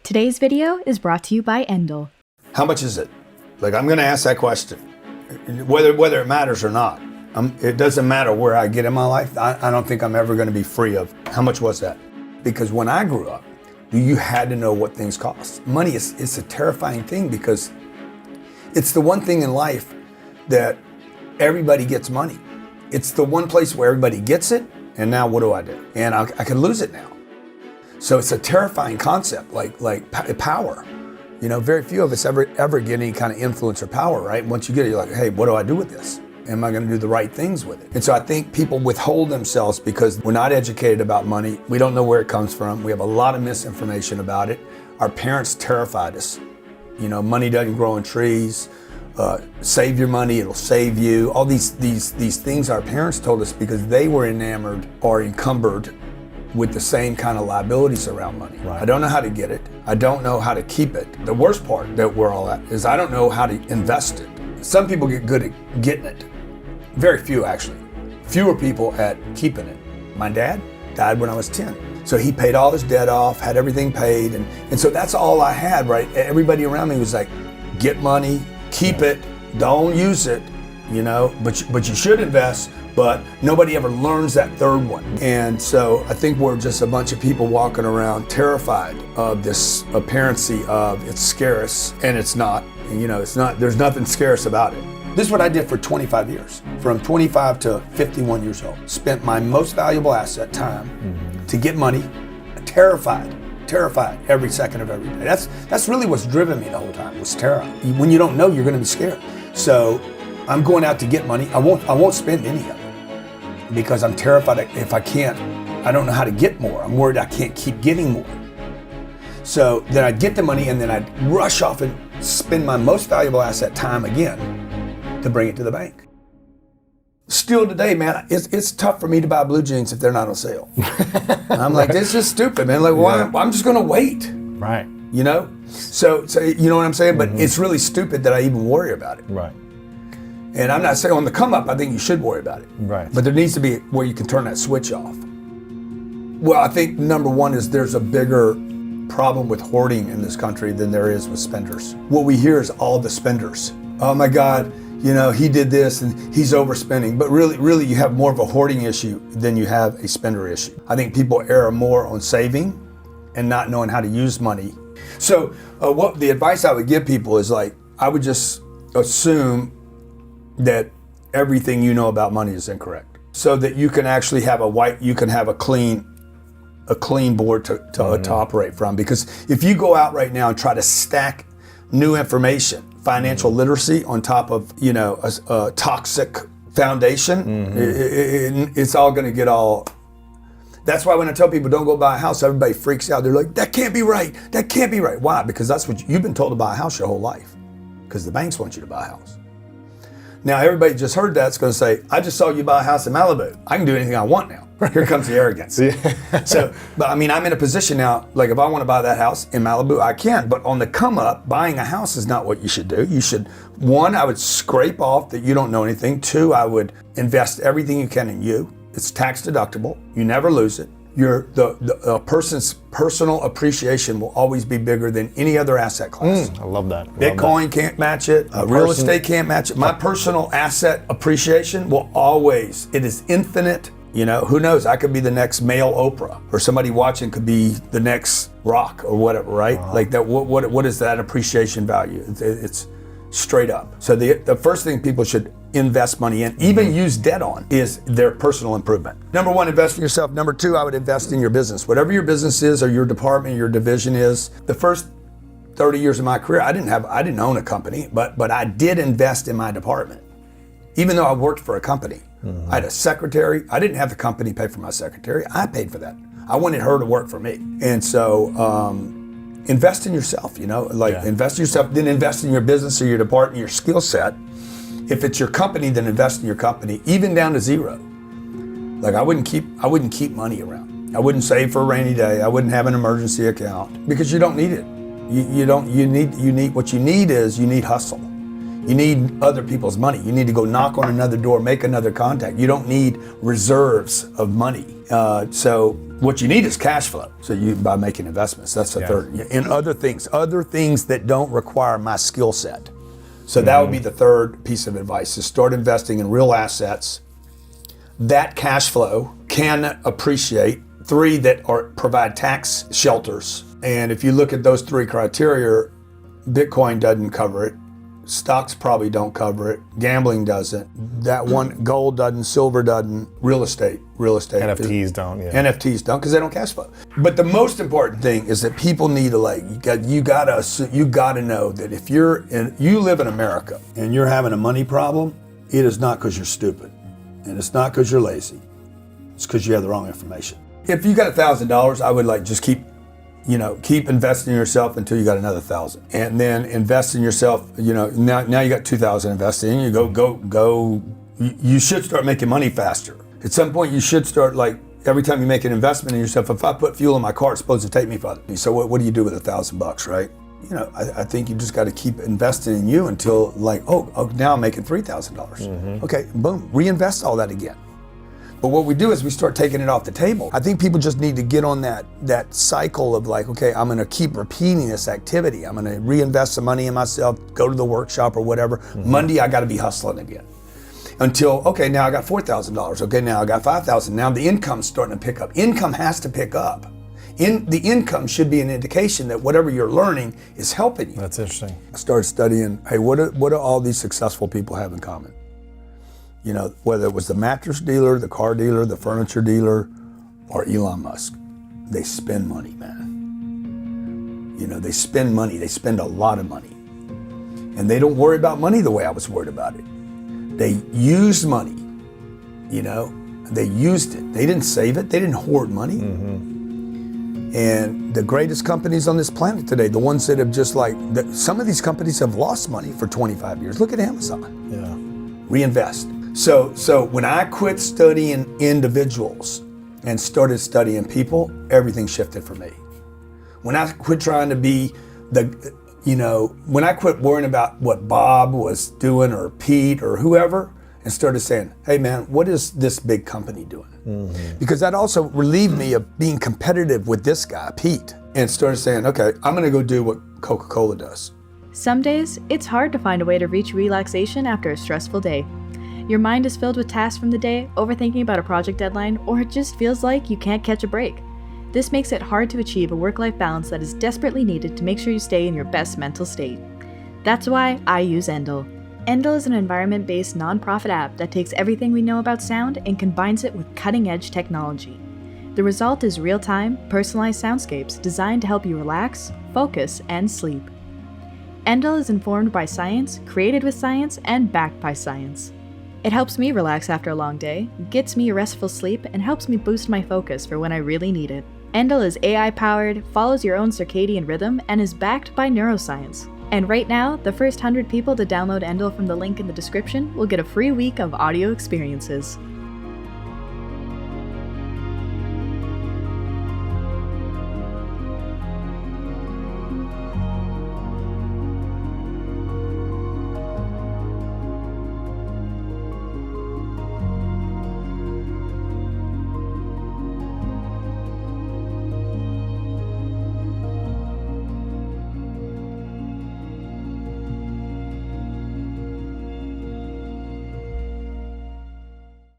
Today's video is brought to you by Endel. How much is it? Like, I'm going to ask that question, whether it matters or not. It doesn't matter where I get in my life. I don't think I'm ever going to be free of how much was that? Because when I grew up, you had to know what things cost. Money is a terrifying thing because it's the one thing in life that everybody gets money. It's the one place where everybody gets it, and now what do I do? And I could lose it now. So it's a terrifying concept, like power. You know, very few of us ever get any kind of influence or power, right? Once you get it, you're like, hey, what do I do with this? Am I going to do the right things with it? And so I think people withhold themselves because we're not educated about money. We don't know where it comes from. We have a lot of misinformation about it. Our parents terrified us. You know, money doesn't grow on trees. Save your money, it'll save you. All these things our parents told us because they were enamored or encumbered with the same kind of liabilities around money. Right. I don't know how to get it. I don't know how to keep it. The worst part that we're all at is I don't know how to invest it. Some people get good at getting it. Very few, actually. Fewer people at keeping it. My dad died when I was 10. So he paid all his debt off, had everything paid. And so that's all I had, right? Everybody around me was like, get money, keep it, don't use it, you know, but you should invest. But nobody ever learns that third one. And so I think we're just a bunch of people walking around terrified of this apparency of it's scarce, and it's not. And you know, it's not, there's nothing scarce about it. This is what I did for 25 years, from 25 to 51 years old. Spent my most valuable asset, time, to get money, terrified every second of every day. That's really what's driven me the whole time, was terror. When you don't know, you're gonna be scared. So I'm going out to get money. I won't spend any of it because I'm terrified if I can't, I don't know how to get more. I'm worried I can't keep getting more. So then I'd get the money and then I'd rush off and spend my most valuable asset, time, again, to bring it to the bank. Still today, man, it's tough for me to buy blue jeans if they're not on sale. I'm like, this is stupid, man. Like, why? I'm just gonna wait. Right. You know? So you know what I'm saying? But it's really stupid that I even worry about it. Right. And I'm not saying on the come up, I think you should worry about it. Right. But there needs to be where you can turn that switch off. Well, I think number one is there's a bigger problem with hoarding in this country than there is with spenders. What we hear is all the spenders. Oh my God, you know, he did this and he's overspending. But really you have more of a hoarding issue than you have a spender issue. I think people err more on saving and not knowing how to use money. So what the advice I would give people is like, I would just assume that everything you know about money is incorrect, so that you can actually have a clean board to operate from. Because if you go out right now and try to stack new information, financial literacy on top of, you know, a toxic foundation, it's all going to get all. That's why when I tell people don't go buy a house, everybody freaks out. They're like, that can't be right. That can't be right. Why? Because that's what you've been told to buy a house your whole life. Because the banks want you to buy a house. Now, everybody just heard that's going to say, I just saw you buy a house in Malibu. I can do anything I want now. Here comes the arrogance. So, but I mean, I'm in a position now, like if I want to buy that house in Malibu, I can. But on the come up, buying a house is not what you should do. You should, one, I would scrape off that you don't know anything. Two, I would invest everything you can in you. It's tax deductible. You never lose it. The person's personal appreciation will always be bigger than any other asset class. I love that. Bitcoin can't match it. Real estate can't match it. My personal asset appreciation will always, it is infinite. You know, who knows? I could be the next male Oprah, or somebody watching could be the next Rock or whatever, right? Like that. What is that appreciation value? It's straight up. So the first thing people should invest money in, even use debt on, is their personal improvement. Number one, invest in yourself. Number two, I would invest in your business. Whatever your business is, or your department, your division is. The first 30 years of my career, I didn't own a company, but I did invest in my department. Even though I worked for a company, I had a secretary. I didn't have the company pay for my secretary. I paid for that. I wanted her to work for me. And so invest in yourself, you know, invest in yourself, then invest in your business or your department, your skill set. If it's your company, then invest in your company, even down to zero. Like I wouldn't keep money around. I wouldn't save for a rainy day. I wouldn't have an emergency account because you don't need it. You need what you need is you need hustle. You need other people's money. You need to go knock on another door, make another contact. You don't need reserves of money. So what you need is cash flow. So you, by making investments, that's the third. In other things that don't require my skill set. So that would be the third piece of advice, is start investing in real assets. That cash flow can appreciate. 3, that provide tax shelters. And if you look at those 3 criteria, Bitcoin doesn't cover it. Stocks probably don't cover it. Gambling doesn't. That one, gold doesn't, silver doesn't, real estate. NFTs don't, NFTs don't, because they don't cash flow. But the most important thing is that people need to you gotta know that if you live in America and you're having a money problem, it is not because you're stupid. And it's not because you're lazy. It's because you have the wrong information. If you got $1,000, I would just keep investing in yourself until you got another 1,000, and then invest in yourself. Now you got 2,000 invested in. You go. You should start making money faster. At some point, you should start every time you make an investment in yourself. If I put fuel in my car, it's supposed to take me farther. So what do you do with $1,000, right? I think you just got to keep investing in you until now I'm making $3,000. Okay, boom, reinvest all that again. But what we do is we start taking it off the table. I think people just need to get on that cycle of okay, I'm gonna keep repeating this activity. I'm gonna reinvest some money in myself, go to the workshop or whatever. Monday, I gotta be hustling again. Until, okay, now I got $4,000. Okay, now I got $5,000. Now the income's starting to pick up. Income has to pick up. The income should be an indication that whatever you're learning is helping you. That's interesting. I started studying, hey, what do all these successful people have in common? Whether it was the mattress dealer, the car dealer, the furniture dealer, or Elon Musk, they spend money, man. They spend money. They spend a lot of money. And they don't worry about money the way I was worried about it. They used money, they used it. They didn't save it. They didn't hoard money. And the greatest companies on this planet today, the ones that have some of these companies have lost money for 25 years. Look at Amazon. Yeah. Reinvest. So when I quit studying individuals and started studying people, everything shifted for me. When I quit trying to be when I quit worrying about what Bob was doing or Pete or whoever, and started saying, hey man, what is this big company doing? Because that also relieved me of being competitive with this guy, Pete, and started saying, okay, I'm gonna go do what Coca-Cola does. Some days, it's hard to find a way to reach relaxation after a stressful day. Your mind is filled with tasks from the day, overthinking about a project deadline, or it just feels like you can't catch a break. This makes it hard to achieve a work-life balance that is desperately needed to make sure you stay in your best mental state. That's why I use Endel. Endel is an environment-based nonprofit app that takes everything we know about sound and combines it with cutting-edge technology. The result is real-time, personalized soundscapes designed to help you relax, focus, and sleep. Endel is informed by science, created with science, and backed by science. It helps me relax after a long day, gets me a restful sleep, and helps me boost my focus for when I really need it. Endel is AI-powered, follows your own circadian rhythm, and is backed by neuroscience. And right now, the first 100 people to download Endel from the link in the description will get a free week of audio experiences.